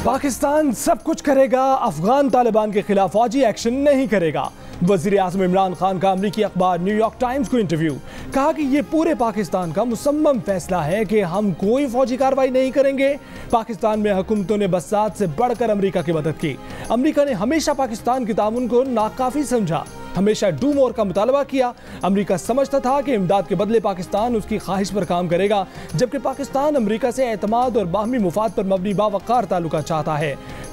पाकिस्तान सब कुछ करेगा, अफगान तालिबान के खिलाफ फौजी एक्शन नहीं करेगा। वजीर आज़म इमरान खान का अमरीकी अखबार न्यूयॉर्क टाइम्स को इंटरव्यू। कहा कि ये पूरे पाकिस्तान का मुसम्मम फैसला है कि हम कोई फौजी कार्रवाई नहीं करेंगे। पाकिस्तान में हुकूमतों ने बसात से बढ़कर अमरीका की मदद की। अमरीका ने हमेशा पाकिस्तान के ताउन को नाकाफी समझा, हमेशा डू मोर का मुतालबा किया। अमरीका समझता था कि इमदाद के बदले पाकिस्तान उसकी ख्वाहिश पर काम करेगा, जबकि पाकिस्तान अमरीका से एतमाद और बाहमी मुफाद पर मबनी बावकार ताल्लुका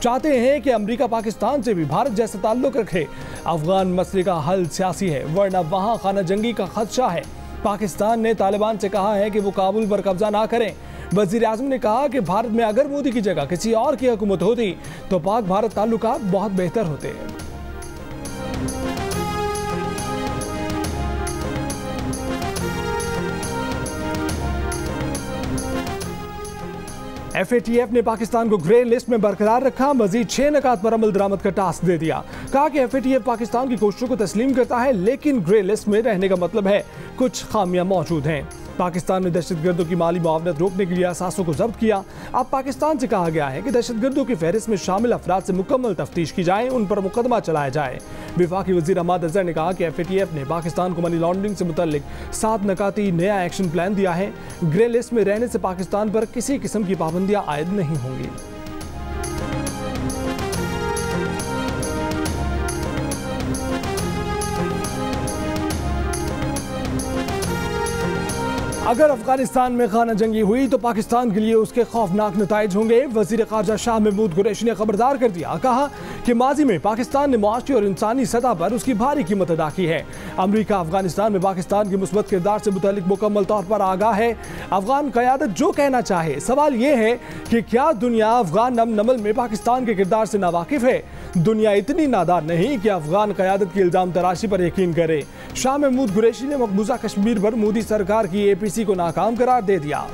चाहते हैं कि अमरीका पाकिस्तान से भी भारत जैसा ताल्लुक रखे। अफगान मसले का हल सियासी है, वरना वहाँ खाना जंगी का खदशा है। पाकिस्तान ने तालिबान से कहा है कि वो काबुल पर कब्जा ना करें। वजीर आज़म ने कहा कि भारत में अगर मोदी की जगह किसी और की हुकूमत होती तो पाक भारत ताल्लुकात बहुत बेहतर होते। FATF ने पाकिस्तान को ग्रे लिस्ट में बरकरार रखा, मजीद 6 नकात पर अमल दरामद का टास्क दे दिया। कहा कि FATF पाकिस्तान की कोशिशों को तस्लीम करता है, लेकिन ग्रे लिस्ट में रहने का मतलब है कुछ खामियां मौजूद हैं। पाकिस्तान ने दहशतगर्दों की माली मुआवनत रोकने के लिए असासों को जब्त किया। अब पाकिस्तान से कहा गया है कि दहशतगर्दों की फहरिस्त में शामिल अफराद से मुकम्मल तफ्तीश की जाए, उन पर मुकदमा चलाया जाए। वफाकी वजीर अहमद अजहर ने कहा कि FATF ने पाकिस्तान को मनी लॉन्ड्रिंग से मुतल्लिक 7 नकाती नया एक्शन प्लान दिया है। ग्रे लिस्ट में रहने से पाकिस्तान पर किसी किस्म की पाबंदियां आयद नहीं होंगी। अगर अफगानिस्तान में खाना जंगी हुई तो पाकिस्तान के लिए उसके खौफनाक नताइज होंगे। वजीर ख़ारजा शाह महमूद कुरैशी ने खबरदार कर दिया। कहा कि माजी में पाकिस्तान ने मुआशी और इंसानी सतह पर उसकी भारी कीमत अदा की है। अमरीका अफगानिस्तान में पाकिस्तान के मुस्बत किरदार से मुतल्लिक मुकम्मल तौर पर आगाह है। अफगान क़यादत जो कहना चाहे, सवाल यह है कि क्या दुनिया अफगान नमल में पाकिस्तान के किरदार से नावाकिफ है? दुनिया इतनी नादार नहीं कि अफगान क़यादत की इल्ज़ाम तराशी पर यकीन करे। शाह महमूद कुरैशी ने मकबूजा कश्मीर पर मोदी सरकार की APC को नाकाम करार दे दिया।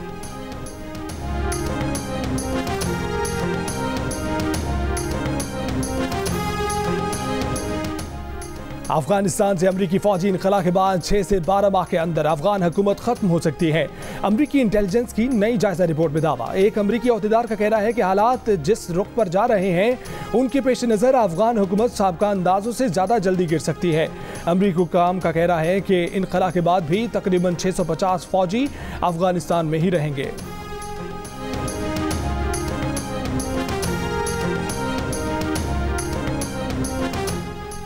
अफगानिस्तान से अमरीकी फौजी इनखला के बाद 6 से 12 माह के अंदर अफगान हुकूमत खत्म हो सकती है। अमरीकी इंटेलिजेंस की नई जायजा रिपोर्ट में दावा। एक अमरीकी अहदेदार का कहना है कि हालात जिस रुख पर जा रहे हैं उनके पेश नज़र अफगान हुकूमत साबका अंदाजों से ज़्यादा जल्दी गिर सकती है। अमरीकी हुक्काम का कहना है कि इनखला के बाद भी तकरीबन 650 फौजी अफगानिस्तान में ही रहेंगे।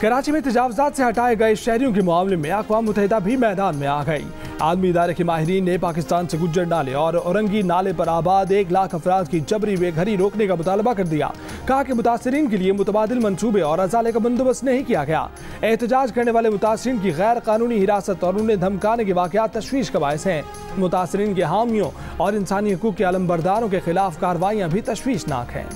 कराची में तजावजात से हटाए गए शहरियों के मामले में अक़वाम मुत्तहिदा भी मैदान में आ गई। आलमी इदारे के माहिरीन ने पाकिस्तान से गुज्जर नाले और औरंगी नाले पर आबाद 1 लाख अफराद की जबरी बेघरी रोकने का मुतालबा कर दिया। कहा कि मुतासरीन के लिए मुतबादिल मनसूबे और अजाले का बंदोबस्त नहीं किया गया। एहतजाज करने वाले मुतासरीन की गैर कानूनी हिरासत और उन्हें धमकाने के वाक़यात तशवीश का बायस हैं। मुतासरीन के हामियों और इंसानी हकूक़ के अलमबरदारों के खिलाफ कार्रवाइयाँ भी तशवीशनाक हैं।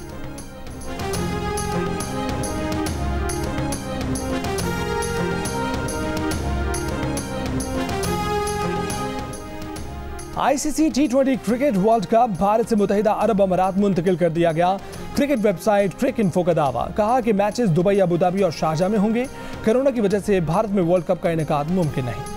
ICC T20 cricket world cup Bharat से मुत्तहिदा अरब अमारात मुंतकिल कर दिया गया। क्रिकेट वेबसाइट क्रिकइंफो का दावा। कहा कि मैचेस दुबई, अबू धाबी और शारजाह में होंगे। कोरोना की वजह से भारत में वर्ल्ड कप का इनेकाद मुमकिन नहीं।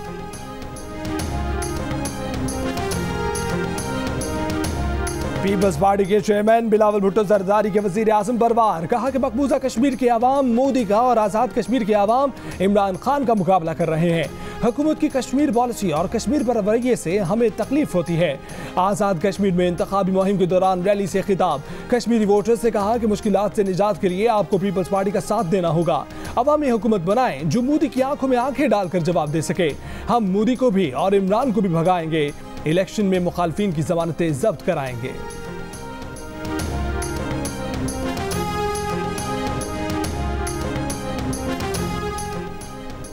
पीपल्स पार्टी के चेयरमैन बिलावल भुट्टो जरदारी के वजीर आज़म पर वार। कहा कि मकबूजा कश्मीर के अवाम मोदी का और आज़ाद कश्मीर के अवाम इमरान खान का मुकाबला कर रहे हैं। हुकूमत की कश्मीर पॉलिसी और कश्मीर पर रवैये से हमें तकलीफ होती है। आज़ाद कश्मीर में इंतखाबी मुहिम के दौरान रैली से खिताब। कश्मीरी वोटर्स से कहा कि मुश्किलात से निजात के लिए आपको पीपल्स पार्टी का साथ देना होगा। अवामी हुकूमत बनाएं जो मोदी की आंखों में आंखें डालकर जवाब दे सके। हम मोदी को भी और इमरान को भी भगाएंगे। इलेक्शन में मुखालफिन की जमानतें जब्त कराएंगे।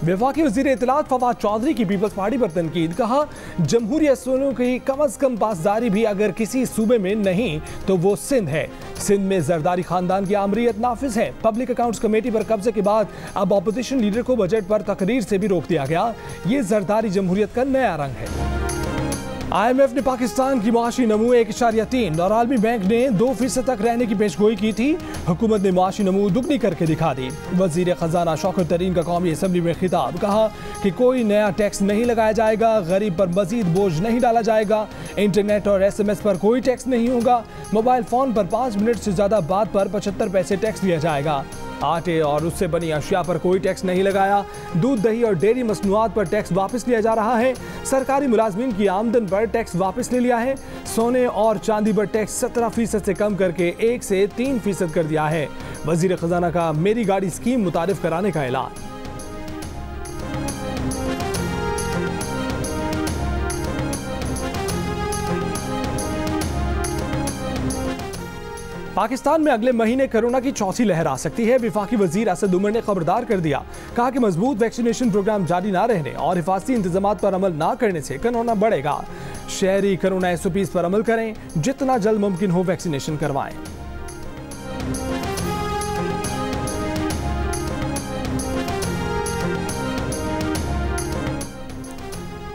वफाकी वज़ीर इत्तलात फवाद चौधरी की पीपल्स पार्टी पर तनकीद। कहा जमहूरी असूलों की कम अज़ कम पासदारी भी अगर किसी सूबे में नहीं तो वो सिंध है। सिंध में जरदारी खानदान की आमरीत नाफिज है। पब्लिक अकाउंट्स कमेटी पर कब्जे के बाद अब अपोजिशन लीडर को बजट पर तकरीर से भी रोक दिया गया। ये जरदारी जमहूरियत का नया रंग है। IMF ने पाकिस्तान की माशी नमू 1.3 और आलमी बैंक ने 2% तक रहने की पेशगोई की थी। हुकूमत ने माशी नमू दुगनी करके दिखा दी। वजीर खजाना शौकत तरीन का कौमी असम्बली में खिताब, कहा कि कोई नया टैक्स नहीं लगाया जाएगा, गरीब पर मजीद बोझ नहीं डाला जाएगा, इंटरनेट और SMS पर कोई टैक्स नहीं होगा, मोबाइल फोन पर 5 मिनट से ज्यादा बात पर 75 पैसे टैक्स दिया जाएगा। आटे और उससे बनी अशिया पर कोई टैक्स नहीं लगाया। दूध, दही और डेयरी मसनूआत पर टैक्स वापस लिया जा रहा है। सरकारी मुलाजमीन की आमदन पर टैक्स वापस ले लिया है। सोने और चांदी पर टैक्स 17% से कम करके 1 से 3% कर दिया है। वजीर खजाना का मेरी गाड़ी स्कीम मुतारिफ कराने का ऐलान। पाकिस्तान में अगले महीने कोरोना की चौथी लहर आ सकती है। विफाकी वजीर असद उमर ने खबरदार कर दिया, कहा कि मजबूत वैक्सीनेशन प्रोग्राम जारी ना रहने और हिफाजती इंतजामात पर अमल ना करने से कोरोना बढ़ेगा। शहरी कोरोना SOPs पर अमल करें, जितना जल्द मुमकिन हो वैक्सीनेशन करवाएं।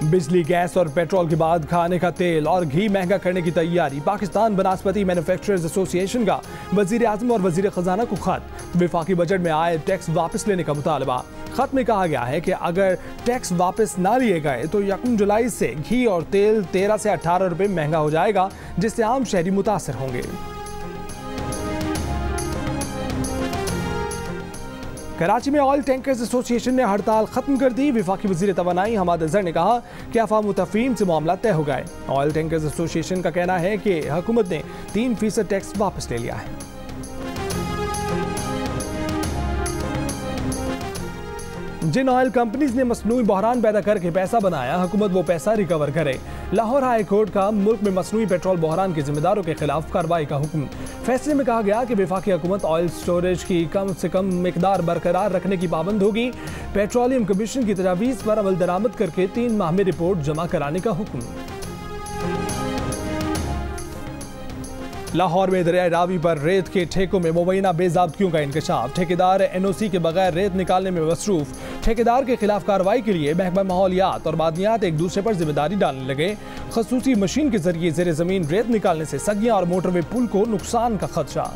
बिजली, गैस और पेट्रोल के बाद खाने का तेल और घी महंगा करने की तैयारी। पाकिस्तान बनास्पति मैन्युफैक्चरर्स एसोसिएशन का वजीर आजम और वजीर खजाना को खत। विफाकी बजट में आए टैक्स वापस लेने का मुतालबा। खत में कहा गया है कि अगर टैक्स वापस ना लिए गए तो 1 जुलाई से घी और तेल 13 से 18 रुपए महंगा हो जाएगा, जिससे आम शहरी मुतासर होंगे। कराची में ऑयल टैंकर्स एसोसिएशन ने हड़ताल खत्म कर दी। विफाकी वजीर तवानाई हमाद अजहर ने कहा कि अफवाह मुतफीम से मामला तय हो गए। ऑयल टैंकर्स एसोसिएशन का कहना है कि हुकूमत ने 3% टैक्स वापस ले लिया है। जिन ऑयल कंपनीज ने मसनूई बहरान पैदा करके पैसा बनाया, हुकूमत वो पैसा रिकवर करे। लाहौर हाई कोर्ट का मुल्क में मसनूई पेट्रोल बहरान के जिम्मेदारों के खिलाफ कार्रवाई का हुक्म। फैसले में कहा गया कि वफाकी हुकूमत ऑयल स्टोरेज की कम से कम मिकदार बरकरार रखने की पाबंद होगी। पेट्रोलियम कमीशन की तजावीज़ पर अमल दरामद करके 3 माह में रिपोर्ट जमा कराने का हुक्म। लाहौर में दरिया रावी पर रेत के ठेकों में मुबैना बेज़ाब्तियों का इंकशाफ। ठेकेदार NOC के बगैर रेत निकालने में मसरूफ। ठेकेदार के खिलाफ कार्रवाई के लिए महकमा माहौलियात और मादनियात एक दूसरे पर जिम्मेदारी डालने लगे। खसूसी मशीन के जरिए ज़ेरे ज़मीन रेत निकालने से सगियां और मोटरवे पुल को नुकसान का खदशा।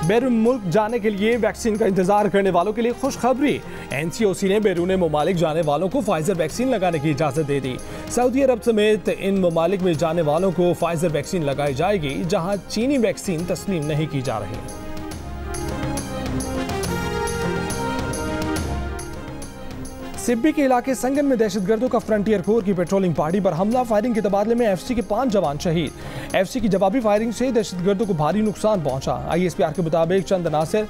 बैरून मुल्क जाने के लिए वैक्सीन का इंतजार करने वालों के लिए खुशखबरी। NCOC ने बैरून मुमालिक जाने वालों को फाइजर वैक्सीन लगाने की इजाजत दे दी। सऊदी अरब समेत इन मुमालिक में जाने वालों को फाइजर वैक्सीन लगाई जाएगी, जहां चीनी वैक्सीन तस्लीम नहीं की जा रही। सिब्बी के इलाके संगन में दहशतगर्दों का फ्रंटियर कोर की पेट्रोलिंग पार्टी पर हमला। फायरिंग के तबादले में FC के 5 जवान शहीद। FC की जवाबी फायरिंग से दहशतगर्दों को भारी नुकसान पहुंचा। ISPR के मुताबिक चंद अनासर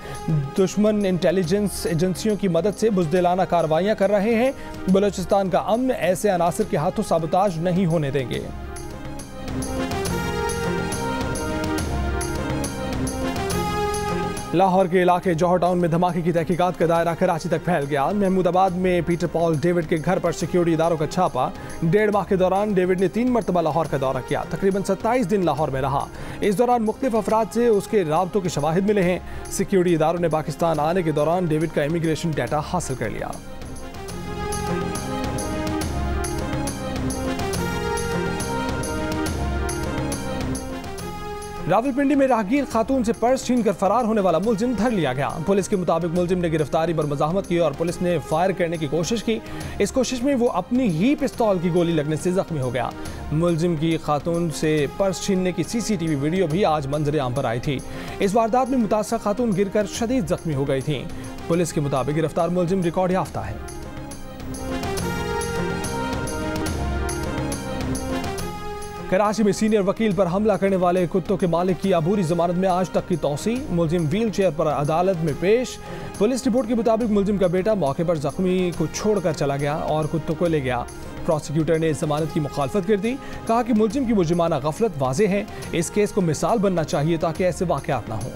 दुश्मन इंटेलिजेंस एजेंसियों की मदद से बुज़दिलाना कार्रवाइयां कर रहे हैं। बलूचिस्तान का अमन ऐसे अनासर के हाथों साबोताज नहीं होने देंगे। लाहौर के इलाके जौहर टाउन में धमाके की तहकीकात का दायरा कराची तक फैल गया। महमूदाबाद में पीटर पॉल डेविड के घर पर सिक्योरिटी इदारों का छापा। 1.5 माह के दौरान डेविड ने 3 मरतबा लाहौर का दौरा किया। तकरीबन 27 दिन लाहौर में रहा। इस दौरान मुख्तलिफ अफराद से उसके राबतों के शवाहिद मिले हैं। सिक्योरिटी इदारों ने पाकिस्तान आने के दौरान डेविड का इमिग्रेशन डाटा हासिल कर लिया। रावलपिंडी में राहगीर खातून से पर्स छीनकर फरार होने वाला मुलजिम धर लिया गया। पुलिस के मुताबिक मुलजिम ने गिरफ्तारी पर मज़ाहमत की और पुलिस ने फायर करने की कोशिश की। इस कोशिश में वो अपनी ही पिस्तौल की गोली लगने से जख्मी हो गया। मुलजिम की खातून से पर्स छीनने की CCTV वीडियो भी आज मंजर आम पर आई थी। इस वारदात में मुतासरा खातून गिरकर शदीद जख्मी हो गई थी। पुलिस के मुताबिक गिरफ्तार मुलजिम रिकॉर्ड याफ्ता है। कराची में सीनियर वकील पर हमला करने वाले कुत्तों के मालिक की अबूरी जमानत में आज तक की तौसी। मुलजिम व्हील चेयर पर अदालत में पेश। पुलिस रिपोर्ट के मुताबिक मुलजिम का बेटा मौके पर जख्मी को छोड़कर चला गया और कुत्तों को ले गया। प्रोसिक्यूटर ने जमानत की मुखालफत कर दी। कहा कि मुलजिम की मुजरिमाना गफलत वाज़ेह है। इस केस को मिसाल बनना चाहिए ताकि ऐसे वाक़यात ना हों।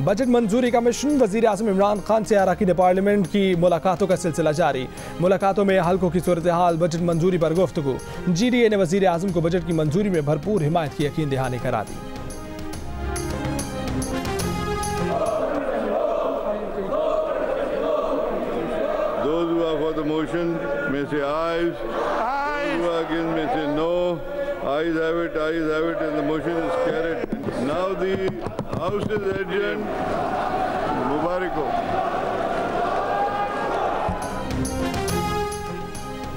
बजट मंजूरी का मिशन। वज़ीर आज़म इमरान खान से अरकान पार्लियामेंट की मुलाकातों का सिलसिला जारी। मुलाकातों में हल्कों की सूरत हाल, बजट मंजूरी पर गुफ्तगू। GDA ने वज़ीर आज़म को बजट की मंजूरी में भरपूर हिमायत की यकीन दहानी करा दी। for the motion may say ayes. Those who are against may say no. Ayes have it, and the motion is carried. Now the House is adjourned. Mubarak ho.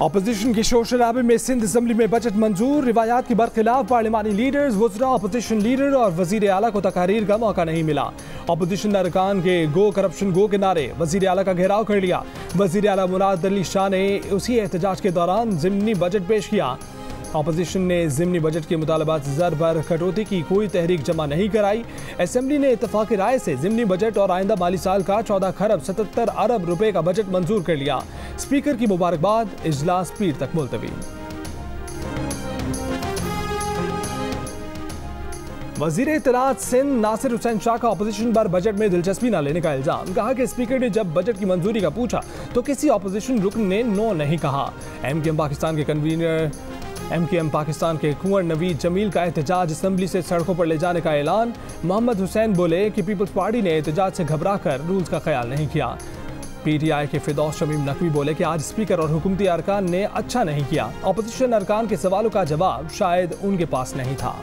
Opposition के शोर शराबे में सिंध असम्बली में बजट मंजूर। रिवायात के बरखिलाफ पार्लिमानी leaders, वज़रा, opposition leader और वज़ीर आला को तकारीर का मौका नहीं मिला। अपोजिशन अरकान के गो करप्शन गो के नारे, वज़ीर आला का घेराव कर लिया। वज़ीर आला मुराद अली शाह ने उसी एहतजाज के दौरान ज़िमनी बजट पेश किया। अपोजिशन ने ज़िमनी बजट के मुतालबात ज़र पर कटौती की कोई तहरीक जमा नहीं कराई। असेंबली ने इत्तफाक राय से ज़िमनी बजट और आइंदा माली साल का 14 खरब 77 अरब रुपए का बजट मंजूर कर लिया। स्पीकर की मुबारकबाद, इजलास पीर तक मुलतवी। वज़ीर इत्तलात सिंध नासिर हुसैन शाह का अपोजिशन पर बजट में दिलचस्पी न लेने का इल्जाम। कहा कि स्पीकर ने जब बजट की मंजूरी का पूछा तो किसी अपोजिशन रुकन ने नो नहीं कहा। एमकेएम पाकिस्तान के कन्वीनर एमकेएम पाकिस्तान के कुंवर नवीद जमील का एहतजाज असम्बली से सड़कों पर ले जाने का ऐलान। मोहम्मद हुसैन बोले कि पीपल्स पार्टी ने एहतजाज से घबराकर रूल्स का ख्याल नहीं किया। पीटीआई के फिरदौस शमीम नकवी बोले कि आज स्पीकर और हुकूमती अरकान ने अच्छा नहीं किया। अपोजिशन अरकान के सवालों का जवाब शायद उनके पास नहीं था।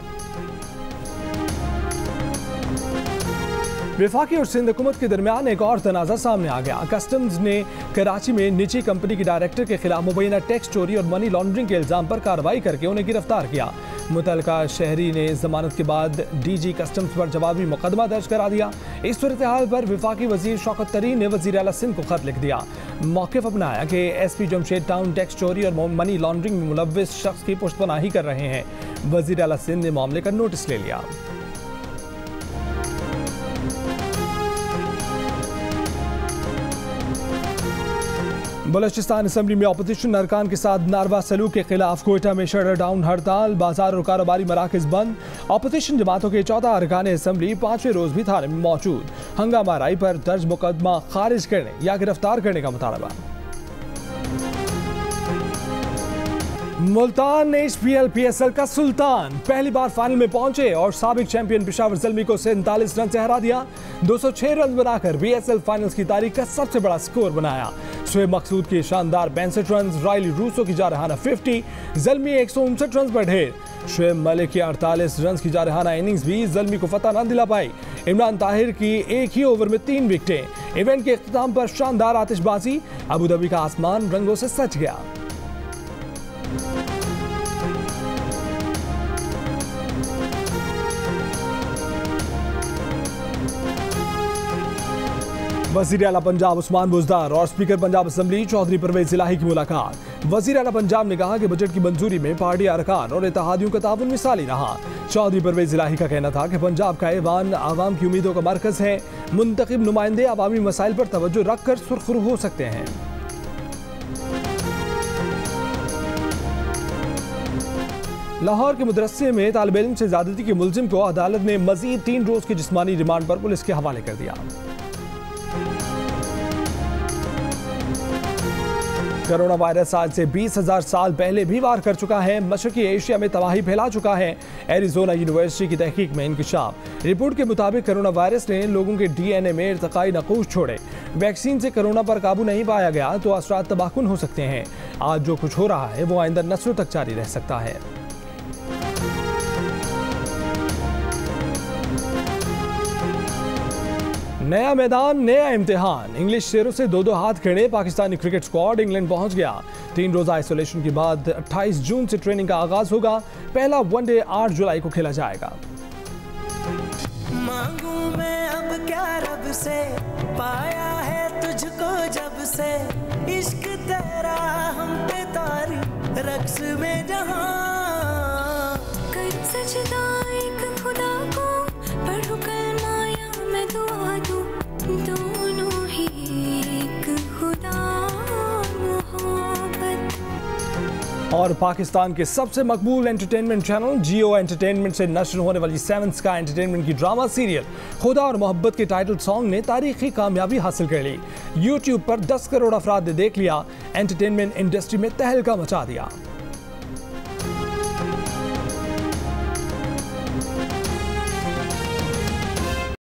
वफाकी और सिंध हुकूमत के दरमियान एक और तनाज़ा सामने आ गया। कस्टम्स ने कराची में निजी कंपनी के डायरेक्टर के खिलाफ मुबैना टैक्स चोरी और मनी लॉन्ड्रिंग के इल्जाम पर कार्रवाई करके उन्हें गिरफ्तार किया। मुतलका शहरी ने जमानत के बाद डीजी कस्टम्स पर जवाबी मुकदमा दर्ज करा दिया। इस सूरत हाल पर वफाकी वजीर शौकत तरीन ने वजीर आला सिंध को खत लिख दिया। मौक़िफ़ अपनाया कि एसपी जमशेद टाउन टैक्स चोरी और मनी लॉन्ड्रिंग में मुलव्विस शख्स की पुष्टपनाही कर रहे हैं। वजीर आला सिंध ने मामले का नोटिस ले लिया। बलोचिस्तान असम्बली में अपोजिशन अरकान के साथ नारवा सलूक के खिलाफ कोयटा में शटर डाउन हड़ताल, बाजार और कारोबारी मराकज बंद। अपोजिशन जमातों के 14 अरकान असम्बली 5वें रोज भी थाने में मौजूद। हंगामा राय पर दर्ज मुकदमा खारिज करने या गिरफ्तार करने का मुतालबा। मुल्तान HPL PSL का सुल्तान पहली बार फाइनल में पहुंचे और साबिक चैंपियन पेशावर ज़ल्मी को 47 रन से हरा दिया। 206 रन बनाकर BSL फाइनल्स की तारीख का सबसे बड़ा स्कोर बनाया। शुएब मकसूद की शानदार 62 रन, रायली रूसो की जारहाना 50, ज़ल्मी 159 रन पर ढेर। शुएब मलिक की 48 रन की जारहाना इनिंग्स भी ज़ल्मी को फतह न दिला पाई। इमरान ताहिर की एक ही ओवर में 3 विकेटें। इवेंट के इख्तिताम पर शानदार आतिशबाजी, अबू धाबी का आसमान रंगों से सज गया। वज़ीर आला पंजाब उस्मान बुज़दार और स्पीकर पंजाब असम्बली चौधरी परवेज़ इलाही की मुलाकात। वज़ीर आला पंजाब ने कहा कि बजट की मंजूरी में पार्टी अरकान और इत्तेहादियों का ताउन मिसाली रहा। चौधरी परवेज़ इलाही का कहना था कि पंजाब का ऐवान आवाम की उम्मीदों का मरकज़ है। मुंतखब नुमाइंदे अवामी मसाइल पर तवज्जो रखकर सुरखरू हो सकते हैं। लाहौर के मदरसे में तालिब इल्म से ज़्यादती के मुलजिम को अदालत ने मज़ीद 3 रोज़ की जिस्मानी रिमांड पर पुलिस के हवाले कर दिया। कोरोना वायरस आज से 20,000 साल पहले भी वार कर चुका है। मशरकी एशिया में तबाही फैला चुका है। एरिजोना यूनिवर्सिटी की तहकीक में इंकशाफ। रिपोर्ट के मुताबिक कोरोना वायरस ने लोगों के DNA में इर्तिकाई नकूश छोड़े। वैक्सीन से कोरोना पर काबू नहीं पाया गया तो असरात तबाहकुन हो सकते हैं। आज जो कुछ हो रहा है वो आइंदा नस्लों तक जारी रह सकता है। नया मैदान, नया इम्तिहान। इंग्लिश शेरों से 2-2 हाथ खड़े पाकिस्तानी क्रिकेट स्क्वाड इंग्लैंड पहुंच गया। 3 रोजा आइसोलेशन के बाद 28 जून से ट्रेनिंग का आगाज होगा। पहला वनडे 8 जुलाई को खेला जाएगा। मांगू मैं अब क्या रब से, पाया है तुझको जब से, इश्क तेरा हम पे तारी रक्स में जहां कर सजदा एक खुदा को, पढ़ू कलमा या मैं दुआ दूं, दोनों ही एक खुदा मोहब्बत। और पाकिस्तान के सबसे मकबूल एंटरटेनमेंट चैनल जियो एंटरटेनमेंट से नश्र होने वाली 7 स्काई एंटरटेनमेंट की ड्रामा सीरियल खुदा और मोहब्बत के टाइटल सॉन्ग ने तारीखी कामयाबी हासिल कर ली। YouTube पर 10 करोड़ अफराद ने देख लिया। एंटरटेनमेंट इंडस्ट्री में तहलका मचा दिया।